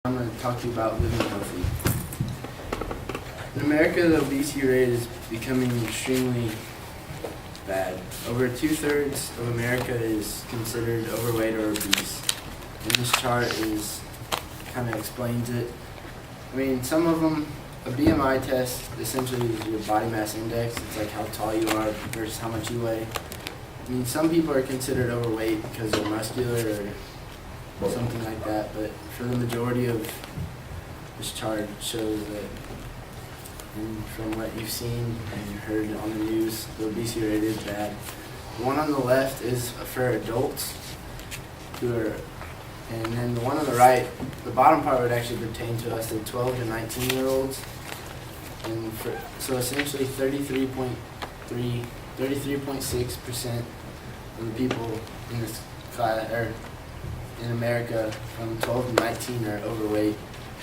I'm going to talk to you about living healthy. In America, the obesity rate is becoming extremely bad. Over 2/3 of America is considered overweight or obese. And this chart kind of explains it. I mean, some of them, a BMI test essentially is your body mass index. It's like how tall you are versus how much you weigh. I mean, some people are considered overweight because they're muscular or something like that, but for the majority of this chart shows that, and from what you've seen and heard on the news, the obesity rate is bad. The one on the left is for adults and then the one on the right, the bottom part would actually pertain to us, the 12 to 19-year-olds. And so essentially 33.6% of the people in this class, or in America from 12 to 19 are overweight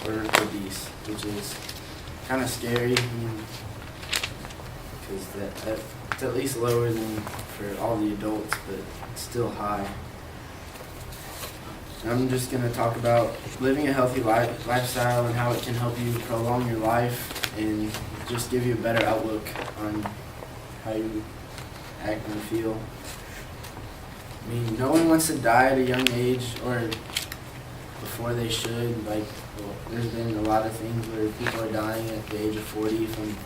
or obese, which is kind of scary because that's at least lower than for all the adults, but it's still high. I'm just going to talk about living a healthy lifestyle and how it can help you prolong your life and just give you a better outlook on how you act and feel. I mean, no one wants to die at a young age or before they should. There's been a lot of things where people are dying at the age of 40 from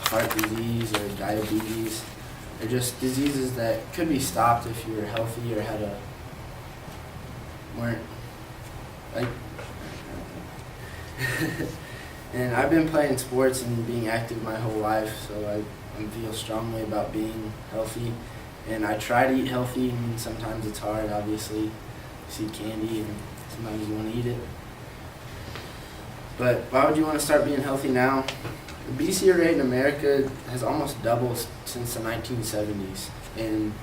heart disease or diabetes. They're just diseases that could be stopped if you were healthy or weren't like. And I've been playing sports and being active my whole life, so I feel strongly about being healthy. And I try to eat healthy, and sometimes it's hard, obviously. You see candy, and sometimes you want to eat it. But why would you want to start being healthy now? The obesity rate in America has almost doubled since the 1970s. And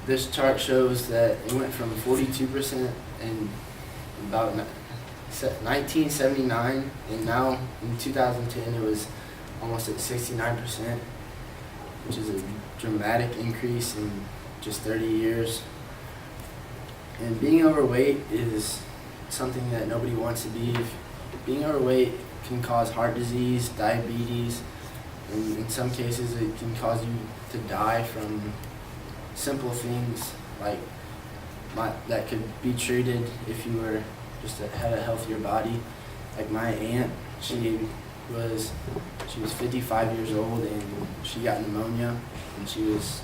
this chart shows that it went from 42% in about 1979, and now in 2010 it was almost at 69%. Which is a dramatic increase in just 30 years. And being overweight is something that nobody wants to be. Being overweight can cause heart disease, diabetes, and in some cases it can cause you to die from simple things that could be treated if you were had a healthier body. Like my aunt, she was 55 years old and she got pneumonia, and she was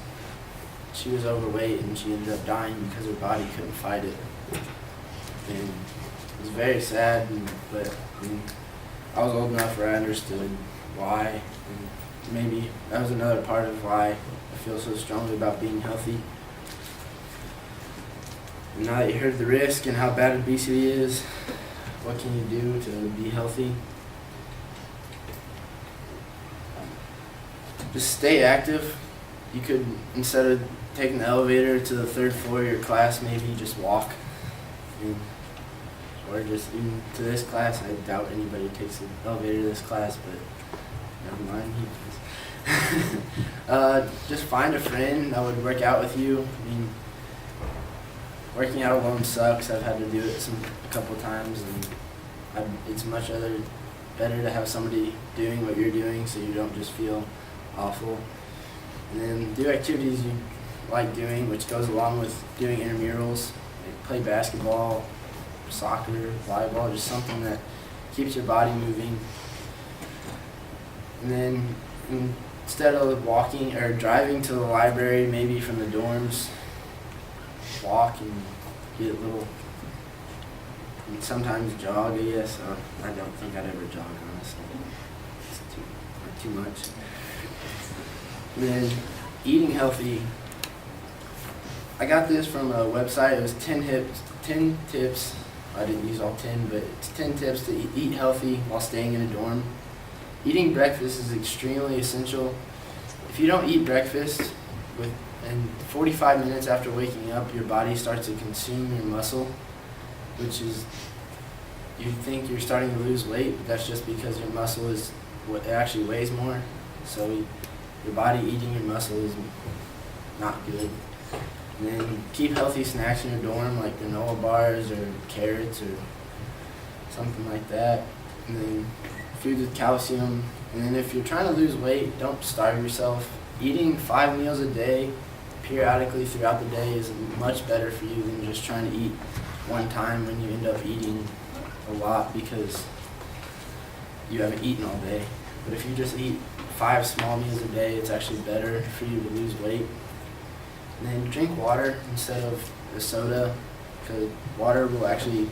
overweight, and she ended up dying because her body couldn't fight it. And it was very sad, but I was old enough where I understood why, and maybe that was another part of why I feel so strongly about being healthy. And now that you heard the risk and how bad obesity is, what can you do to be healthy? Just stay active. You could, instead of taking the elevator to the 3rd floor of your class, maybe just walk. Or just even to this class. I doubt anybody takes the elevator to this class, but never mind. Just find a friend that would work out with you. I mean, working out alone sucks. I've had to do it a couple times, and it's much better to have somebody doing what you're doing so you don't just feel awful. And then do activities you like doing, which goes along with doing intramurals. Play basketball, soccer, volleyball, just something that keeps your body moving. And then instead of walking or driving to the library, maybe from the dorms, walk and get a little, and sometimes jog, I guess. I don't think I'd ever jog, honestly. It's too much. And then eating healthy. I got this from a website. It was 10 tips. I didn't use all 10, but it's 10 tips to eat healthy while staying in a dorm. Eating breakfast is extremely essential. If you don't eat breakfast, and 45 minutes after waking up, your body starts to consume your muscle, which is, you think you're starting to lose weight, but that's just because your muscle is what it actually weighs more. So your body eating your muscle is not good. And then keep healthy snacks in your dorm, like granola bars or carrots or something like that. And then food with calcium. And then if you're trying to lose weight, don't starve yourself. Eating 5 meals a day periodically throughout the day is much better for you than just trying to eat one time when you end up eating a lot because you haven't eaten all day. But if you just eat 5 small meals a day, it's actually better for you to lose weight. And then drink water instead of the soda, because water will actually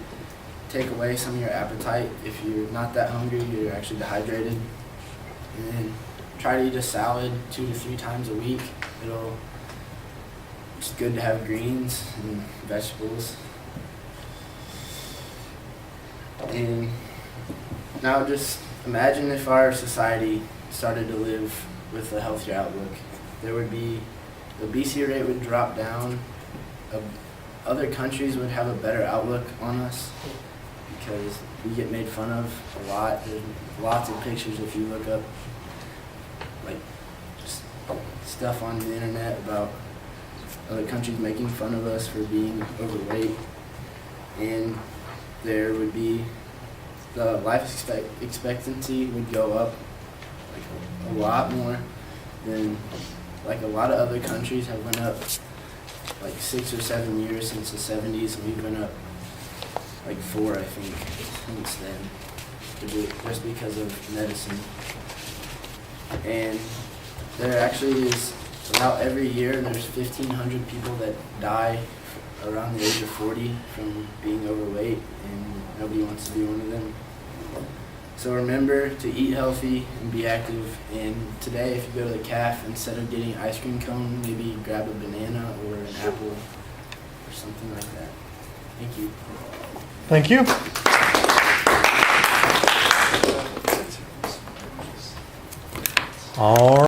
take away some of your appetite. If you're not that hungry, you're actually dehydrated. And then try to eat a salad 2 to 3 times a week. It's good to have greens and vegetables. And now just imagine if our society started to live with a healthier outlook. The obesity rate would drop down. Other countries would have a better outlook on us because we get made fun of a lot. There's lots of pictures if you look up like just stuff on the internet about other countries making fun of us for being overweight. And there would be the life expectancy would go up like a lot more than like a lot of other countries have went up like 6 or 7 years since the 70s, and we've went up like 4, I think, since then, just because of medicine. And there actually is, about every year, there's 1,500 people that die around the age of 40 from being overweight, and nobody wants to be one of them. So remember to eat healthy and be active. And today, if you go to the caf, instead of getting an ice cream cone, maybe grab a banana or an apple or something like that. Thank you. Thank you. All right.